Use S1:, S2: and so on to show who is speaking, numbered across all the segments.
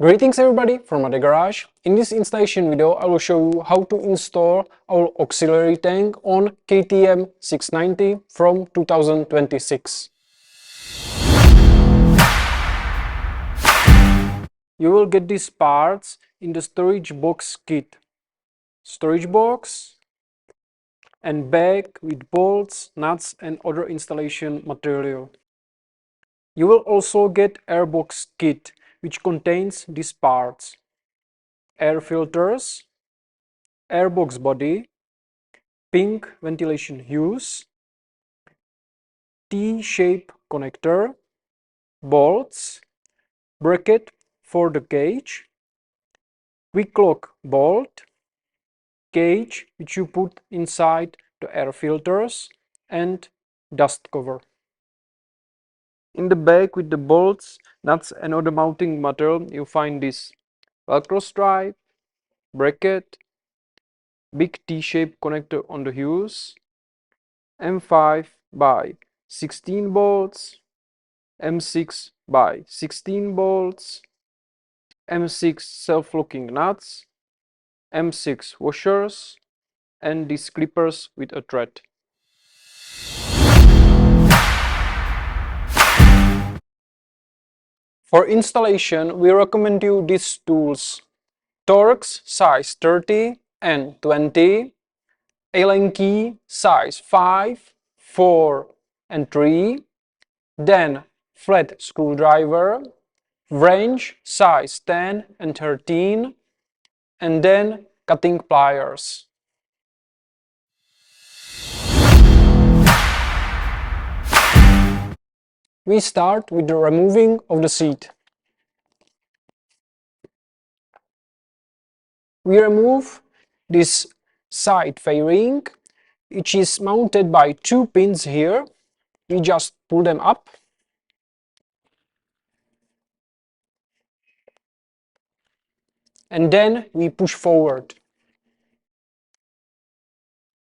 S1: Greetings everybody from the garage. In this installation video I will show you how to install our auxiliary tank on KTM 690 from 2026. You will get these parts in the storage box kit. Storage box and bag with bolts, nuts and other installation material. You will also get airbox kit which contains these parts: air filters, airbox body, pink ventilation hose, T-shape connector, bolts, bracket for the cage, quick lock bolt, cage which you put inside the air filters, and dust cover. In the bag with the bolts, nuts and other mounting material you find this velcro stripe, bracket, big T-shape connector on the hose, M5 by 16 bolts, M6 by 16 bolts, M6 self-locking nuts, M6 washers, and these clippers with a thread. For installation, we recommend you these tools: Torx size 30 and 20, Allen key size 5, 4 and 3, then flat screwdriver, wrench size 10 and 13, and then cutting pliers. We start with the removing of the seat. We remove this side fairing, which is mounted by two pins here. We just pull them up. And then we push forward.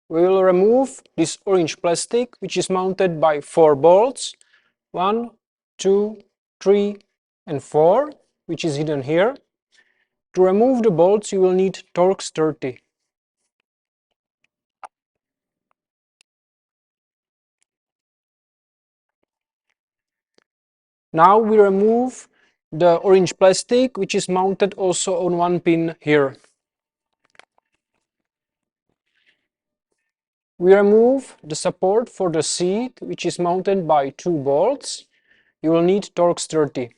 S1: We will remove this orange plastic, which is mounted by 4 bolts. 1, 2, 3 and 4, which is hidden here. To remove the bolts you will need Torx 30. Now we remove the orange plastic, which is mounted also on one pin here. We remove the support for the seat, which is mounted by 2 bolts. You will need Torx 30.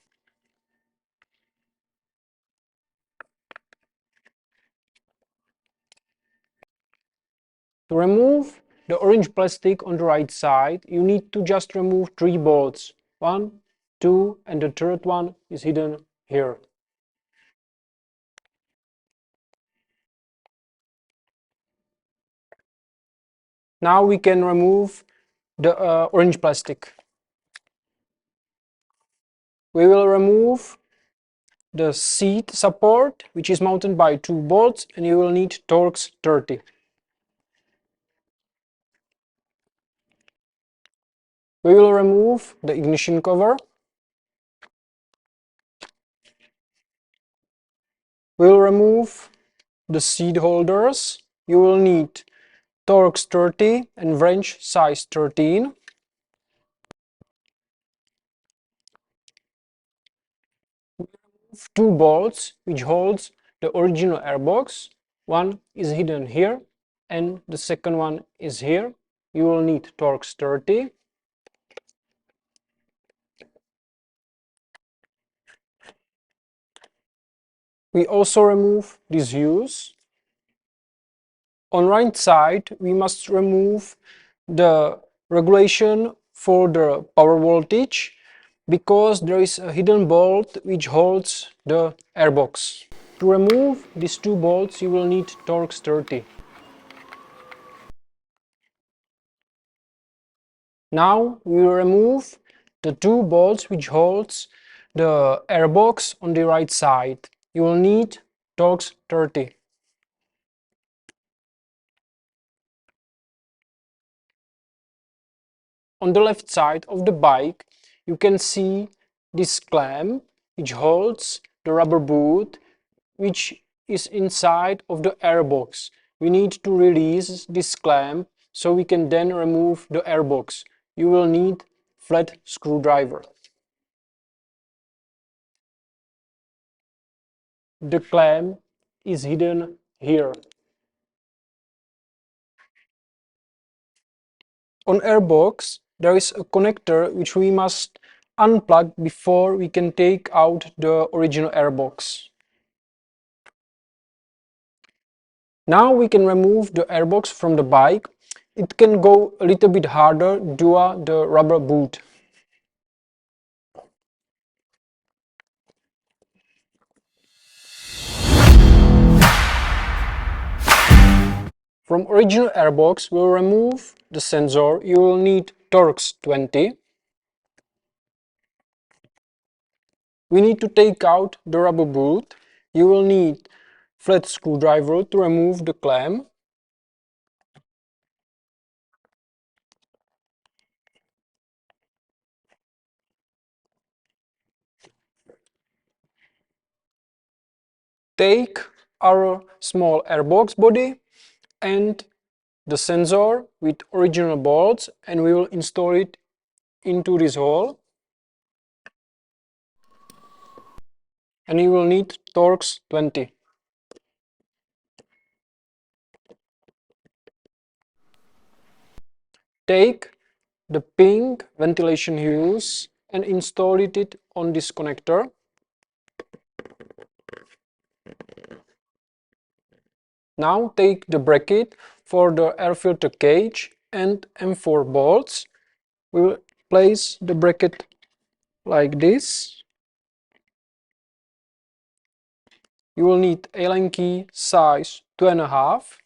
S1: To remove the orange plastic on the right side, you need to just remove 3 bolts. 1, 2 and the third one is hidden here. Now we can remove the orange plastic. We will remove the seat support, which is mounted by 2 bolts, and you will need Torx 30. We will remove the ignition cover. We will remove the seat holders. You will need Torx 30 and wrench size 13. We remove 2 bolts which holds the original airbox. One is hidden here and the second one is here. You will need Torx 30. We also remove this hose. On right side, we must remove the regulation for the power voltage, because there is a hidden bolt which holds the airbox. To remove these 2 bolts, you will need Torx 30. Now we will remove the 2 bolts which holds the airbox on the right side. You will need Torx 30. On the left side of the bike, you can see this clamp which holds the rubber boot which is inside of the airbox. We need to release this clamp so we can then remove the airbox. You will need flat screwdriver. The clamp is hidden here. On airbox, there is a connector which we must unplug before we can take out the original airbox. Now we can remove the airbox from the bike. It can go a little bit harder due to the rubber boot. From original airbox, we'll remove the sensor. You will need Torx 20. We need to take out the rubber boot. You will need flat screwdriver to remove the clamp. Take our small airbox body and the sensor with original bolts, and we will install it into this hole. And you will need Torx 20. Take the pink ventilation hose and install it on this connector. Now take the bracket for the air filter cage and M4 bolts. We will place the bracket like this. You will need Allen key size 2.5.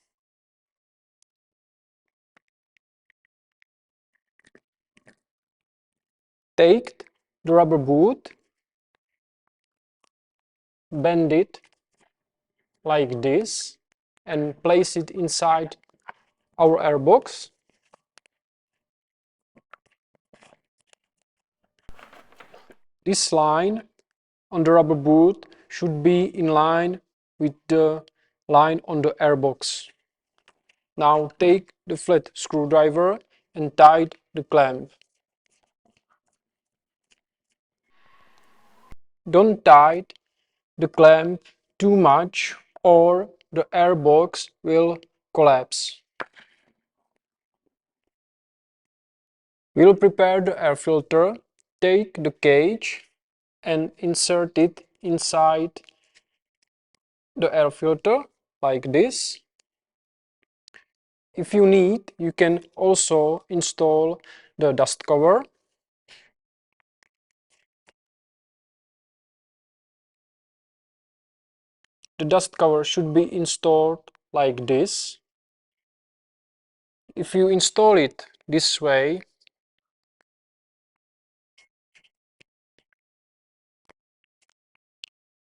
S1: Take the rubber boot, bend it like this and place it inside our airbox. This line on the rubber boot should be in line with the line on the airbox. Now take the flat screwdriver and tighten the clamp. Don't tighten the clamp too much or the airbox will collapse. We'll prepare the air filter. Take the cage and insert it inside the air filter like this. If you need, you can also install the dust cover. The dust cover should be installed like this. If you install it this way,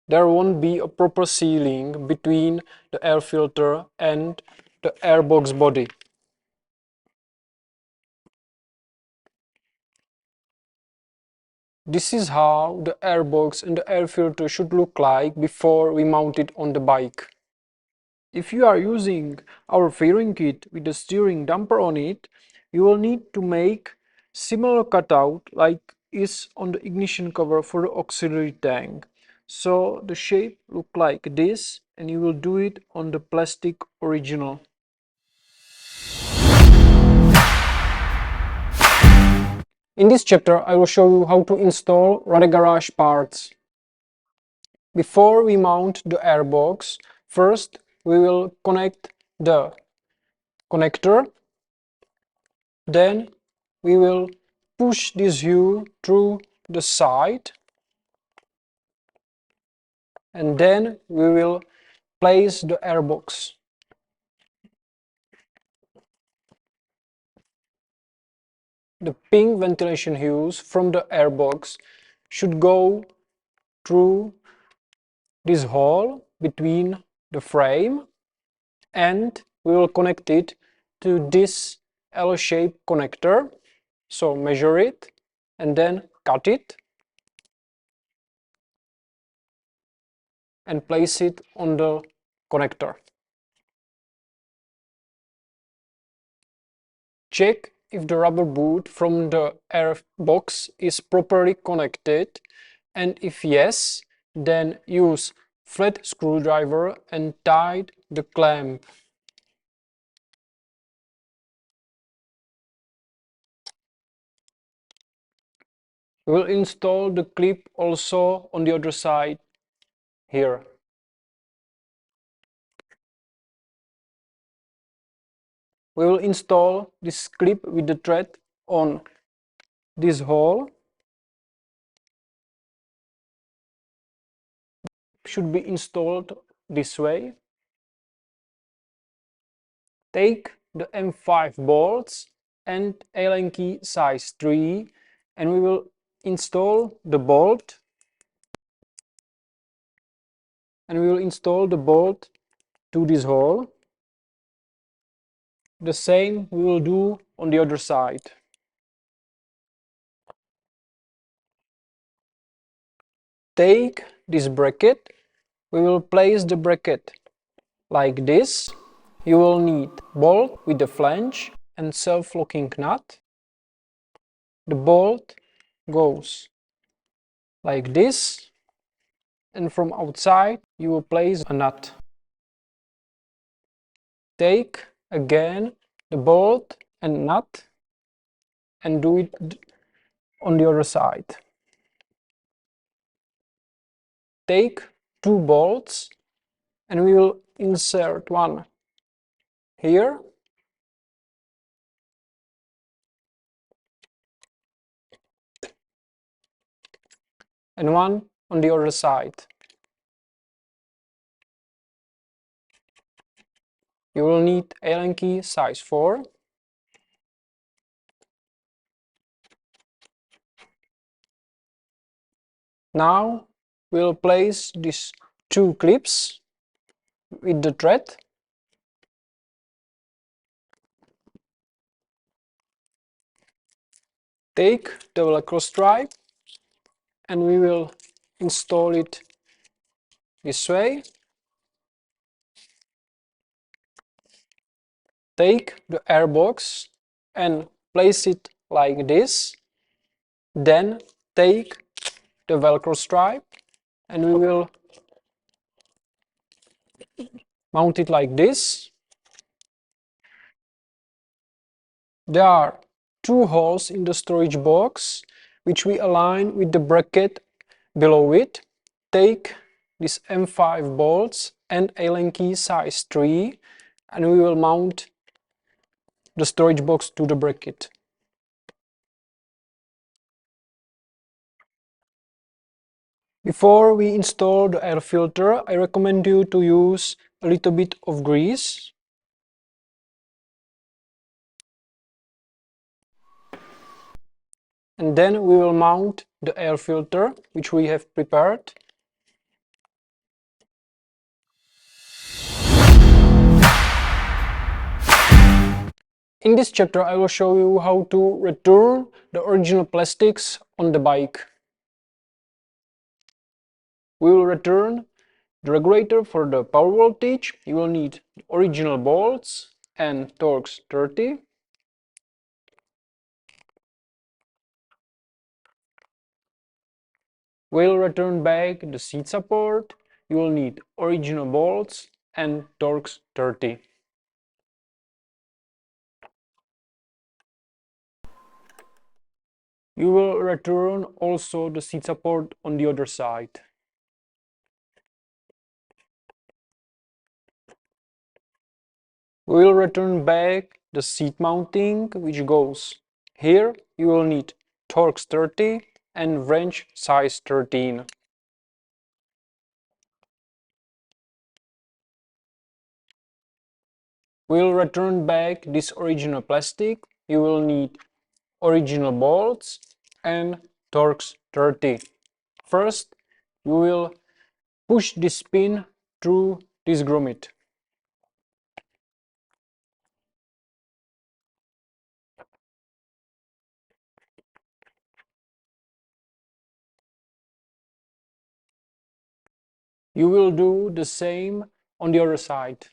S1: there won't be a proper sealing between the air filter and the airbox body. This is how the airbox and the air filter should look like before we mount it on the bike. If you are using our fairing kit with the steering damper on it, you will need to make similar cutout like is on the ignition cover for the auxiliary tank. So the shape look like this, and you will do it on the plastic original. In this chapter, I will show you how to install RADE garage parts. Before we mount the airbox, first we will connect the connector. Then we will push this U through the side, and then we will place the airbox. The pink ventilation hose from the airbox should go through this hole between the frame, and we will connect it to this L-shaped connector. So measure it and then cut it. and place it on the connector. Check if the rubber boot from the airbox is properly connected, and if yes, then use flat screwdriver and tighten the clamp. We will install the clip also on the other side here. We will install this clip with the thread on this hole. Should be installed this way. Take the M5 bolts and Allen key size 3 and we will install the bolt to this hole. The same we will do on the other side. Take this bracket. We will place the bracket like this. You will need bolt with the flange and self-locking nut. The bolt goes like this, and from outside you will place a nut. Take again the bolt and nut and do it on the other side. Take two bolts and we will insert one here and one on the other side. You will need Allen key size 4. Now we'll place these two clips with the thread. Take the Velcro stripe and we will install it this way. Take the airbox and place it like this. Then take the Velcro stripe and we will mount it like this. There are two holes in the storage box which we align with the bracket below it. Take these M5 bolts and Allen key size 3 and we will mount the storage box to the bracket. Before we install the air filter, I recommend you to use a little bit of grease. And then we will mount the air filter, which we have prepared. In this chapter, I will show you how to return the original plastics on the bike. We will return the regulator for the power voltage. You will need the original bolts and Torx 30. We'll return back the seat support. You will need original bolts and Torx 30. You will return also the seat support on the other side. We will return back the seat mounting, which goes here. You will need Torx 30 and wrench size 13. We will return back this original plastic. You will need original bolts and Torx 30. First, you will push this pin through this grommet. You will do the same on the other side.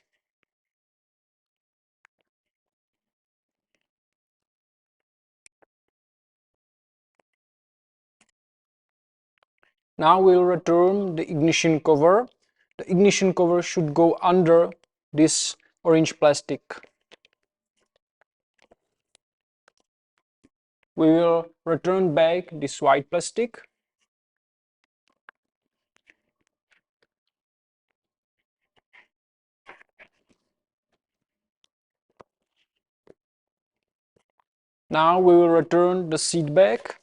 S1: Now we'll return the ignition cover. The ignition cover should go under this orange plastic. We will return back this white plastic. Now we will return the seat back.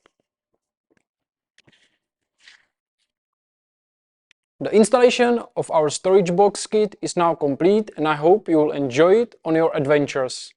S1: The installation of our storage box kit is now complete, and I hope you will enjoy it on your adventures.